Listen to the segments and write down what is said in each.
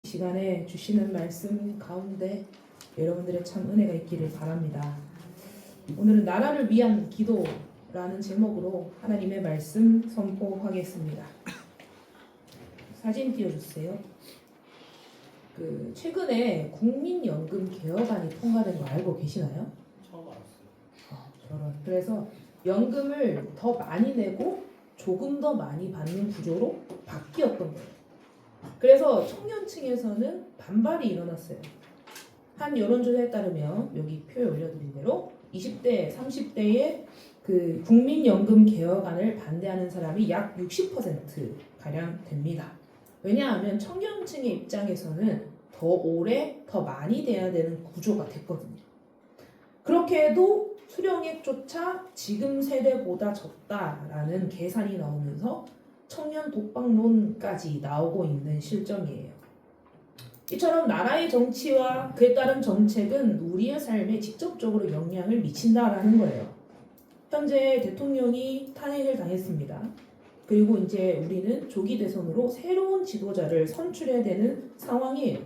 시간에 주시는 말씀 가운데 여러분들의 참 은혜가 있기를 바랍니다. 오늘은 나라를 위한 기도라는 제목으로 하나님의 말씀 선포하겠습니다. 사진 띄워주세요. 최근에 국민연금 개혁안이 통과된 거 알고 계시나요? 처음 알았어요. 저런. 그래서 연금을 더 많이 내고 조금 더 많이 받는 구조로 바뀌었던 거예요. 그래서 청년층에서는 반발이 일어났어요. 한 여론조사에 따르면 여기 표에 올려드린 대로 20대, 30대의 그 국민연금 개혁안을 반대하는 사람이 약 60%가량 됩니다. 왜냐하면 청년층의 입장에서는 더 오래, 더 많이 돼야 되는 구조가 됐거든요. 그렇게 해도 수령액조차 지금 세대보다 적다라는 계산이 나오면서 청년 독박론까지 나오고 있는 실정이에요. 이처럼 나라의 정치와 그에 따른 정책은 우리의 삶에 직접적으로 영향을 미친다라는 거예요. 현재 대통령이 탄핵을 당했습니다. 그리고 이제 우리는 조기 대선으로 새로운 지도자를 선출해야 되는 상황이에요.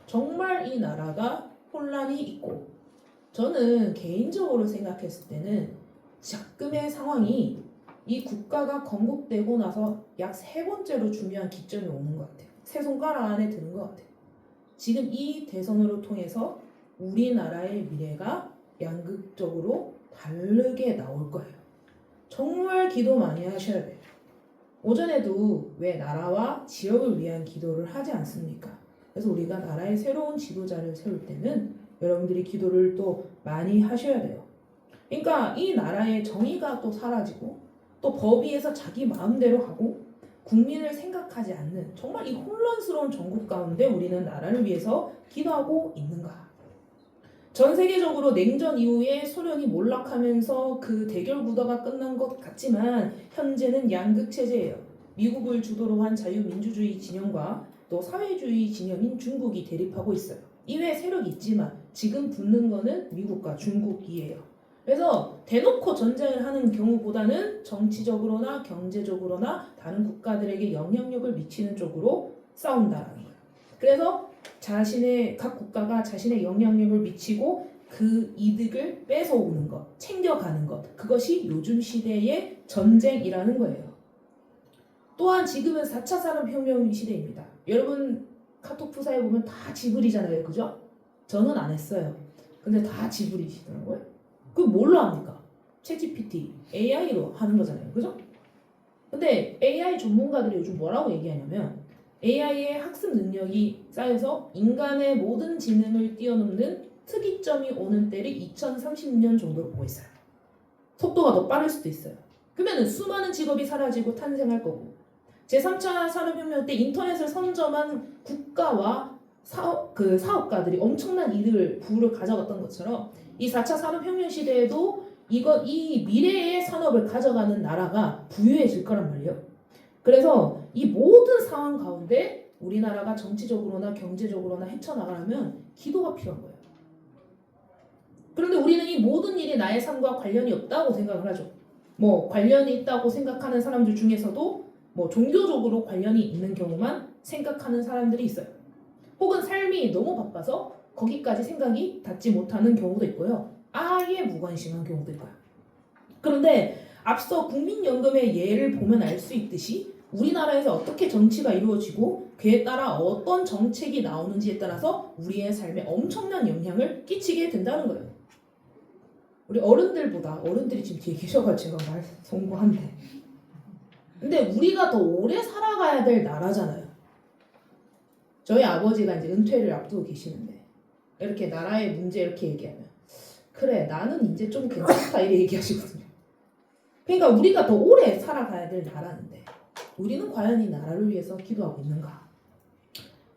정말 이 나라가 혼란이 있고, 저는 개인적으로 생각했을 때는 지금의 상황이 이 국가가 건국되고 나서 약 3번째로 중요한 기점이 오는 것 같아요. 세 손가락 안에 드는 것 같아요. 지금 이 대선으로 통해서 우리나라의 미래가 양극적으로 다르게 나올 거예요. 정말 기도 많이 하셔야 돼요. 오전에도 왜 나라와 지역을 위한 기도를 하지 않습니까? 그래서 우리가 나라의 새로운 지도자를 세울 때는 여러분들이 기도를 또 많이 하셔야 돼요. 그러니까 이 나라의 정의가 또 사라지고 또 법위에서 자기 마음대로 하고 국민을 생각하지 않는 정말 이 혼란스러운 정국 가운데 우리는 나라를 위해서 기도하고 있는가? 전 세계적으로 냉전 이후에 소련이 몰락하면서 그 대결 구도가 끝난 것 같지만 현재는 양극 체제예요. 미국을 주도로 한 자유민주주의 진영과 또 사회주의 진영인 중국이 대립하고 있어요. 이외에 세력이 있지만 지금 붙는 거는 미국과 중국이에요. 그래서 대놓고 전쟁을 하는 경우보다는 정치적으로나 경제적으로나 다른 국가들에게 영향력을 미치는 쪽으로 싸운다라는 거예요. 그래서 각 국가가 자신의 영향력을 미치고 그 이득을 뺏어오는 것, 챙겨가는 것, 그것이 요즘 시대의 전쟁이라는 거예요. 또한 지금은 4차 산업혁명 시대입니다. 여러분 카톡 프사에 보면 다 지브리잖아요. 그죠? 저는 안 했어요. 근데 다 지브리시더라고요. 그 뭘로 합니까? 챗GPT, AI로 하는 거잖아요. 그죠? 근데 AI 전문가들이 요즘 뭐라고 얘기하냐면 AI의 학습 능력이 쌓여서 인간의 모든 지능을 뛰어넘는 특이점이 오는 때를 2030년 정도로 보고 있어요. 속도가 더 빠를 수도 있어요. 그러면 수많은 직업이 사라지고 탄생할 거고 제3차 산업혁명 때 인터넷을 선점한 국가와 사업가들이 엄청난 부를 가져갔던 것처럼 이 4차 산업혁명 시대에도 이 미래의 산업을 가져가는 나라가 부유해질 거란 말이에요. 그래서 이 모든 상황 가운데 우리나라가 정치적으로나 경제적으로나 헤쳐나가려면 기도가 필요한 거예요. 그런데 우리는 이 모든 일이 나의 삶과 관련이 없다고 생각을 하죠. 관련이 있다고 생각하는 사람들 중에서도 종교적으로 관련이 있는 경우만 생각하는 사람들이 있어요. 혹은 삶이 너무 바빠서 거기까지 생각이 닿지 못하는 경우도 있고요. 아예 무관심한 경우도 있고요. 그런데 앞서 국민연금의 예를 보면 알 수 있듯이 우리나라에서 어떻게 정치가 이루어지고 그에 따라 어떤 정책이 나오는지에 따라서 우리의 삶에 엄청난 영향을 끼치게 된다는 거예요. 우리 어른들이 지금 뒤에 계셔가지고 제가 말 송구한데 근데 우리가 더 오래 살아가야 될 나라잖아요. 저희 아버지가 이제 은퇴를 앞두고 계시는데 이렇게 나라의 문제 이렇게 얘기하면 그래 나는 이제 좀 괜찮다 이렇게 얘기하시거든요. 그러니까 우리가 더 오래 살아가야 될 나라인데 우리는 과연 이 나라를 위해서 기도하고 있는가?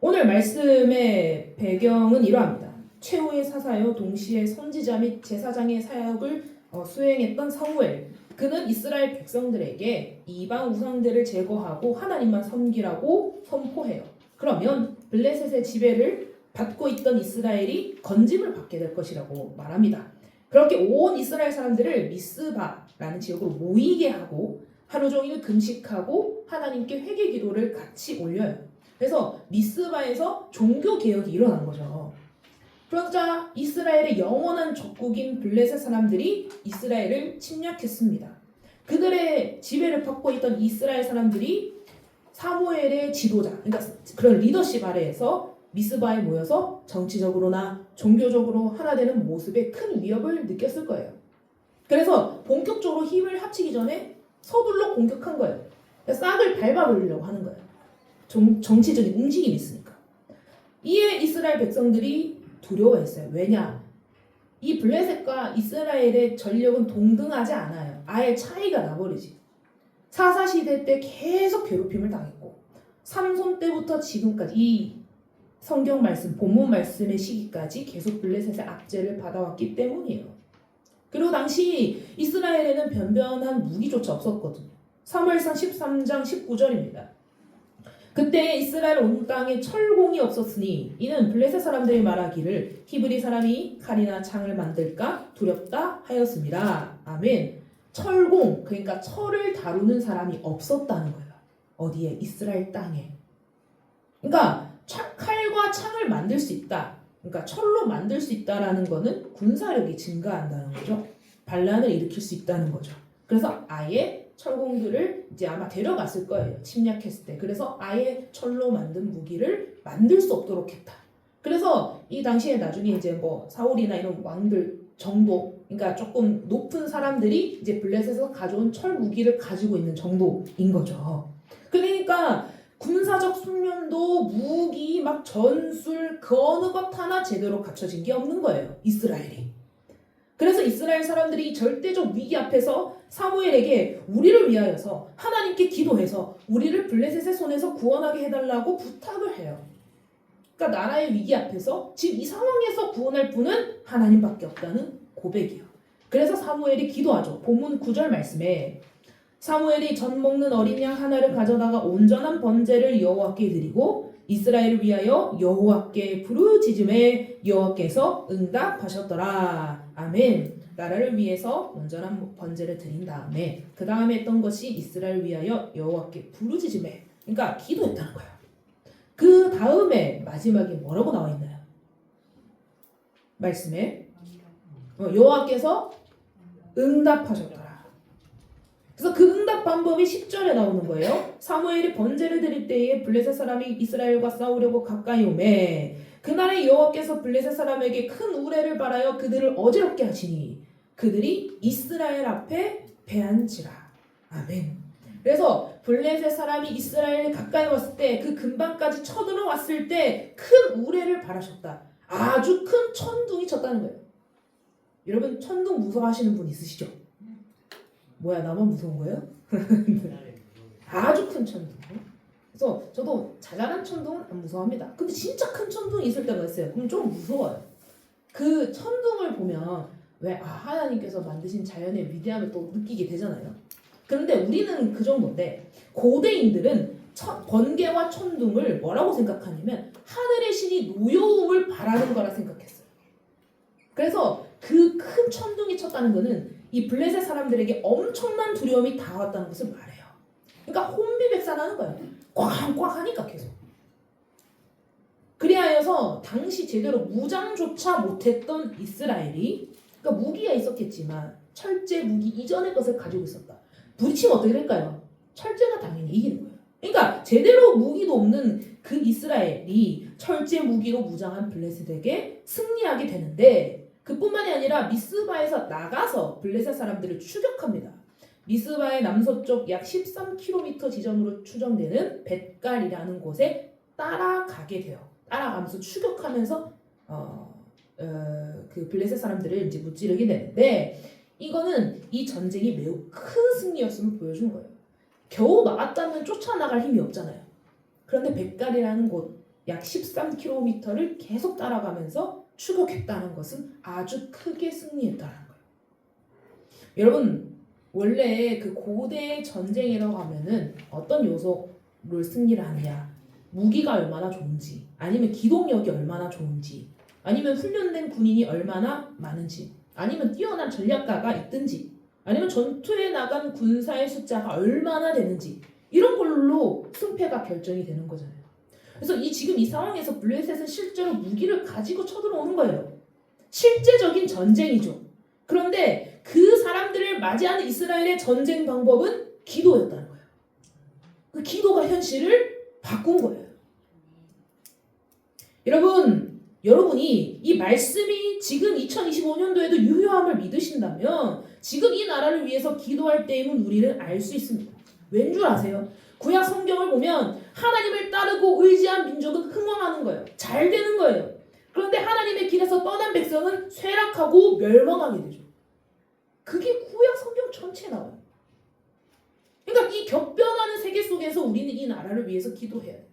오늘 말씀의 배경은 이러합니다. 최후의 사사요 동시에 선지자 및 제사장의 사역을 수행했던 사무엘. 그는 이스라엘 백성들에게 이방 우상들을 제거하고 하나님만 섬기라고 선포해요. 그러면 블레셋의 지배를 받고 있던 이스라엘이 건짐을 받게 될 것이라고 말합니다. 그렇게 온 이스라엘 사람들을 미스바라는 지역으로 모이게 하고 하루 종일 금식하고 하나님께 회개 기도를 같이 올려요. 그래서 미스바에서 종교 개혁이 일어난 거죠. 그러자 이스라엘의 영원한 적국인 블레셋 사람들이 이스라엘을 침략했습니다. 그들의 지배를 받고 있던 이스라엘 사람들이 사무엘의 지도자, 그러니까 그런 리더십 아래에서 미스바에 모여서 정치적으로나 종교적으로 하나 되는 모습에 큰 위협을 느꼈을 거예요. 그래서 본격적으로 힘을 합치기 전에 서둘러 공격한 거예요. 그러니까 싹을 밟아버리려고 하는 거예요. 정치적인 움직임이 있으니까. 이에 이스라엘 백성들이 두려워했어요. 왜냐? 이 블레셋과 이스라엘의 전력은 동등하지 않아요. 아예 차이가 나버리지. 사사시대 때 계속 괴롭힘을 당했고 삼손 때부터 지금까지 이 성경 말씀, 본문 말씀의 시기까지 계속 블레셋의 압제를 받아왔기 때문이에요. 그리고 당시 이스라엘에는 변변한 무기조차 없었거든요. 사무엘상 13장 19절입니다. 그때 이스라엘 온 땅에 철공이 없었으니 이는 블레셋 사람들이 말하기를 히브리 사람이 칼이나 창을 만들까 두렵다 하였습니다. 아멘. 철공, 그러니까 철을 다루는 사람이 없었다는 거예요. 어디에? 이스라엘 땅에. 그러니까 칼과 창을 만들 수 있다. 그러니까 철로 만들 수 있다라는 거는 군사력이 증가한다는 거죠. 반란을 일으킬 수 있다는 거죠. 그래서 아예 철공들을 이제 아마 데려갔을 거예요. 침략했을 때. 그래서 아예 철로 만든 무기를 만들 수 없도록 했다. 그래서 이 당시에 나중에 이제 뭐 사울이나 이런 왕들 정도, 그러니까 조금 높은 사람들이 이제 블레셋에서 가져온 철 무기를 가지고 있는 정도인 거죠. 그러니까 군사적 숙련도 무기 막 전술 그 어느 것 하나 제대로 갖춰진 게 없는 거예요. 이스라엘이. 그래서 이스라엘 사람들이 절대적 위기 앞에서 사무엘에게 우리를 위하여서 하나님께 기도해서 우리를 블레셋의 손에서 구원하게 해달라고 부탁을 해요. 그러니까 나라의 위기 앞에서 지금 이 상황에서 구원할 분은 하나님밖에 없다는 고백이에요. 그래서 사무엘이 기도하죠. 본문 9절 말씀에 사무엘이 젖 먹는 어린 양 하나를 가져다가 온전한 번제를 여호와께 드리고 이스라엘을 위하여 여호와께 부르짖음에 여호와께서 응답하셨더라. 아멘. 나라를 위해서 온전한 번제를 드린 다음에 그 다음에 했던 것이 이스라엘을 위하여 여호와께 부르짖음에, 그러니까 기도했다는 거예요. 그 다음에 마지막에 뭐라고 나와 있나요? 말씀에 여호와께서 응답하셨더라. 그래서 그 응답 방법이 10절에 나오는 거예요. 사무엘이 번제를 드릴 때에 블레셋 사람이 이스라엘과 싸우려고 가까이 오매 그날에 여호와께서 블레셋 사람에게 큰 우레를 발하여 그들을 어지럽게 하시니 그들이 이스라엘 앞에 패한지라. 아멘. 그래서 블레셋 사람이 이스라엘에 가까이 왔을 때 그 근방까지 쳐들어왔을 때 큰 우레를 발하셨다. 아주 큰 천둥이 쳤다는 거예요. 여러분 천둥 무서워하시는 분 있으시죠? 뭐야 나만 무서운 거예요? 아주 큰 천둥. 그래서 저도 자잘한 천둥은 안 무서워합니다. 근데 진짜 큰 천둥이 있을 때가 있어요. 그럼 좀 무서워요. 그 천둥을 보면 왜 하나님께서 만드신 자연의 위대함을 또 느끼게 되잖아요. 그런데 우리는 그 정도인데 고대인들은 번개와 천둥을 뭐라고 생각하냐면 하늘의 신이 노여움을 바라는 거라 생각했어요. 그래서 그 큰 천둥이 쳤다는 거는 이 블레셋 사람들에게 엄청난 두려움이 다가왔다는 것을 말해요. 그러니까 혼비백산하는 거예요. 꽝꽝 하니까 계속. 그리하여서 당시 제대로 무장조차 못했던 이스라엘이, 그러니까 무기가 있었겠지만 철제 무기 이전의 것을 가지고 있었다. 부딪히면 어떻게 될까요? 철제가 당연히 이기는 거예요. 그러니까 제대로 무기도 없는 그 이스라엘이 철제 무기로 무장한 블레셋에게 승리하게 되는데 그뿐만이 아니라 미스바에서 나가서 블레셋 사람들을 추격합니다. 미스바의 남서쪽 약 13km 지점으로 추정되는 벳갈이라는 곳에 따라가게 돼요. 따라가면서 추격하면서 그 블레셋 사람들을 이제 무찌르게 되는데 이거는 이 전쟁이 매우 큰 승리였음을 보여준 거예요. 겨우 막았다면 쫓아나갈 힘이 없잖아요. 그런데 벳갈이라는 곳 약 13km를 계속 따라가면서 추격했다는 것은 아주 크게 승리했다는 거예요. 여러분 원래 그 고대 전쟁이라고 하면은 어떤 요소를 승리를 하느냐, 무기가 얼마나 좋은지, 아니면 기동력이 얼마나 좋은지, 아니면 훈련된 군인이 얼마나 많은지, 아니면 뛰어난 전략가가 있든지, 아니면 전투에 나간 군사의 숫자가 얼마나 되는지, 이런 걸로 승패가 결정이 되는 거잖아요. 그래서 지금 이 상황에서 블레셋은 실제로 무기를 가지고 쳐들어오는 거예요. 실제적인 전쟁이죠. 그런데 그 사람들을 맞이하는 이스라엘의 전쟁 방법은 기도였다는 거예요. 그 기도가 현실을 바꾼 거예요. 여러분이 이 말씀이 지금 2025년도에도 유효함을 믿으신다면 지금 이 나라를 위해서 기도할 때임은 우리는 알 수 있습니다. 왠 줄 아세요? 구약 성경을 보면 하나님을 따르고 의지한 민족은 흥왕하는 거예요. 잘 되는 거예요. 그런데 하나님의 길에서 떠난 백성은 쇠락하고 멸망하게 되죠. 그게 구약 성경 전체에 나와요. 그러니까 이 격변하는 세계 속에서 우리는 이 나라를 위해서 기도해야 돼요.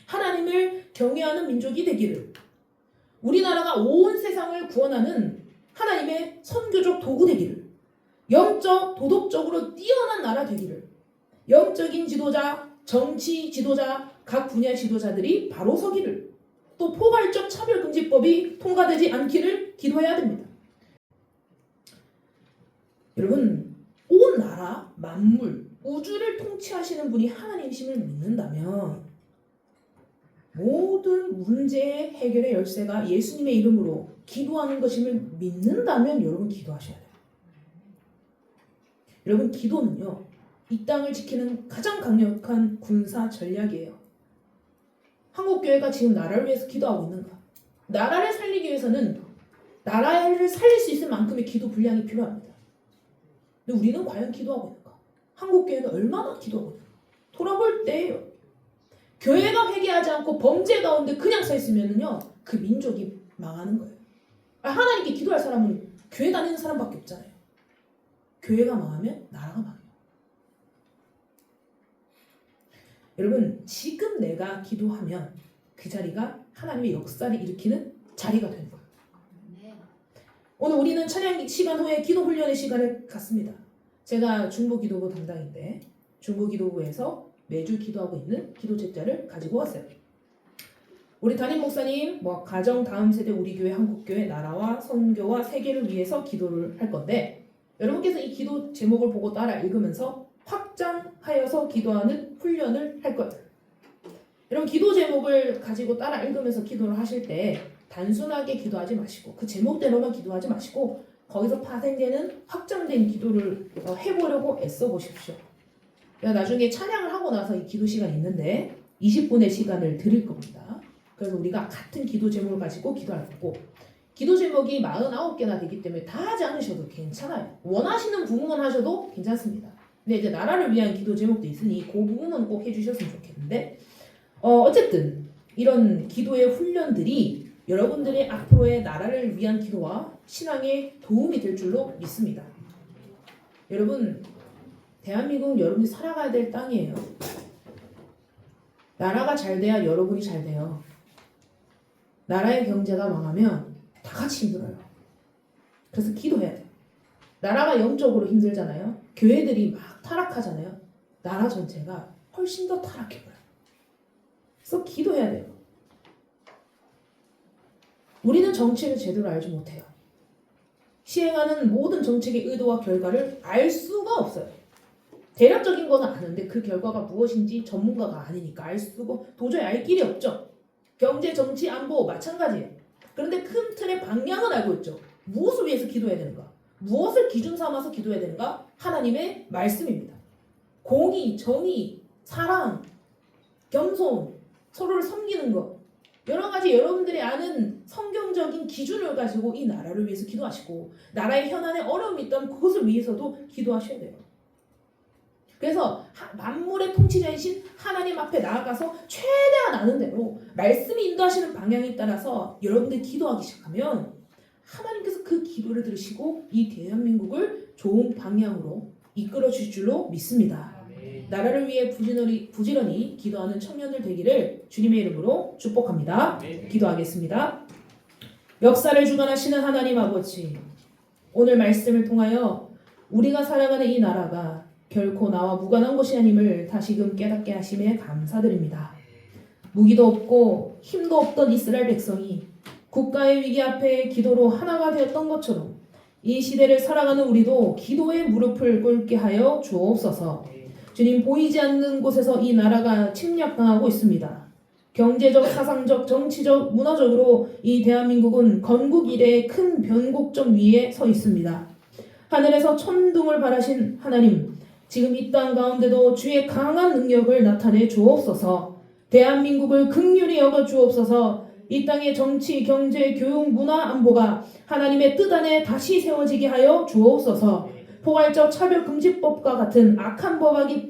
하나님을 경외하는 민족이 되기를, 우리나라가 온 세상을 구원하는 하나님의 선교적 도구 되기를, 영적, 도덕적으로 뛰어난 나라 되기를, 영적인 지도자, 정치 지도자, 각 분야 지도자들이 바로 서기를, 또 포괄적 차별금지법이 통과되지 않기를 기도해야 됩니다. 여러분, 온 나라, 만물, 우주를 통치하시는 분이 하나님이심을 믿는다면 모든 문제의 해결의 열쇠가 예수님의 이름으로 기도하는 것임을 믿는다면 여러분 기도하셔야 돼요. 여러분, 기도는요, 이 땅을 지키는 가장 강력한 군사 전략이에요. 한국교회가 지금 나라를 위해서 기도하고 있는가? 나라를 살리기 위해서는 나라를 살릴 수 있을 만큼의 기도 분량이 필요합니다. 근데 우리는 과연 기도하고 있는가? 한국교회는 얼마나 기도하고 있는가? 돌아볼 때예요. 교회가 회개하지 않고 범죄 가운데 그냥 서 있으면요, 그 민족이 망하는 거예요. 하나님께 기도할 사람은 교회 다니는 사람밖에 없잖아요. 교회가 망하면 나라가 망해요. 여러분, 지금 내가 기도하면 그 자리가 하나님의 역사를 일으키는 자리가 되는 거예요. 오늘 우리는 찬양 시간 후에 기도 훈련의 시간을 갖습니다. 제가 중보기도부 담당인데 중보기도부에서 매주 기도하고 있는 기도 책자를 가지고 왔어요. 우리 담임 목사님, 가정 다음 세대 우리 교회 한국교회 나라와 선교와 세계를 위해서 기도를 할 건데, 여러분께서 이 기도 제목을 보고 따라 읽으면서 확장하여서 기도하는 훈련을 할 거예요. 여러분, 기도 제목을 가지고 따라 읽으면서 기도를 하실 때 단순하게 기도하지 마시고 그 제목대로만 기도하지 마시고 거기서 파생되는 확장된 기도를 해보려고 애써 보십시오. 나중에 찬양을 하고 나서 이 기도 시간이 있는데 20분의 시간을 드릴 겁니다. 그래서 우리가 같은 기도 제목을 가지고 기도할 거고, 기도 제목이 49개나 되기 때문에 다 하지 않으셔도 괜찮아요. 원하시는 부분만 하셔도 괜찮습니다. 근데 이제 나라를 위한 기도 제목도 있으니 그 부분은 꼭 해주셨으면 좋겠는데, 어쨌든 이런 기도의 훈련들이 여러분들의 앞으로의 나라를 위한 기도와 신앙에 도움이 될 줄로 믿습니다. 여러분, 대한민국은 여러분이 살아가야 될 땅이에요. 나라가 잘 돼야 여러분이 잘 돼요. 나라의 경제가 망하면 다 같이 힘들어요. 그래서 기도해야 돼요. 나라가 영적으로 힘들잖아요. 교회들이 막 타락하잖아요. 나라 전체가 훨씬 더 타락해버려요. 그래서 기도해야 돼요. 우리는 정치를 제대로 알지 못해요. 시행하는 모든 정책의 의도와 결과를 알 수가 없어요. 대략적인 거는 아는데 그 결과가 무엇인지 전문가가 아니니까 알 수가, 도저히 알 길이 없죠. 경제, 정치, 안보 마찬가지예요. 그런데 큰 틀의 방향은 알고 있죠. 무엇을 위해서 기도해야 되는가? 무엇을 기준 삼아서 기도해야 되는가? 하나님의 말씀입니다. 공의, 정의, 사랑, 겸손, 서로를 섬기는 것, 여러 가지 여러분들이 아는 성경적인 기준을 가지고 이 나라를 위해서 기도하시고, 나라의 현안에 어려움이 있다면 그것을 위해서도 기도하셔야 돼요. 그래서 만물의 통치자이신 하나님 앞에 나아가서 최대한 아는 대로 말씀이 인도하시는 방향에 따라서 여러분들이 기도하기 시작하면 하나님께서 그 기도를 들으시고 이 대한민국을 좋은 방향으로 이끌어 주실 줄로 믿습니다. 나라를 위해 부지런히 기도하는 청년들 되기를 주님의 이름으로 축복합니다. 기도하겠습니다. 역사를 주관하시는 하나님 아버지, 오늘 말씀을 통하여 우리가 살아가는 이 나라가 결코 나와 무관한 것이 아님을 다시금 깨닫게 하심에 감사드립니다. 무기도 없고 힘도 없던 이스라엘 백성이 국가의 위기 앞에 기도로 하나가 되었던 것처럼 이 시대를 살아가는 우리도 기도의 무릎을 꿇게 하여 주옵소서. 주님, 보이지 않는 곳에서 이 나라가 침략당하고 있습니다. 경제적, 사상적, 정치적, 문화적으로 이 대한민국은 건국 이래 큰 변곡점 위에 서 있습니다. 하늘에서 천둥을 발하신 하나님, 지금 이 땅 가운데도 주의 강한 능력을 나타내 주옵소서. 대한민국을 긍휼히 여겨 주옵소서. 이 땅의 정치, 경제, 교육, 문화, 안보가 하나님의 뜻 안에 다시 세워지게 하여 주옵소서. 포괄적 차별금지법과 같은 악한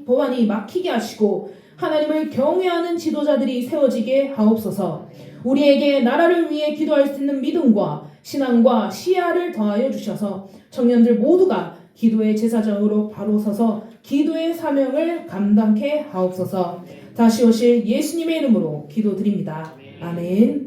법안이 막히게 하시고 하나님을 경외하는 지도자들이 세워지게 하옵소서. 우리에게 나라를 위해 기도할 수 있는 믿음과 신앙과 시야를 더하여 주셔서 청년들 모두가 기도의 제사장으로 바로 서서 기도의 사명을 감당케 하옵소서. 다시 오실 예수님의 이름으로 기도드립니다. 아멘.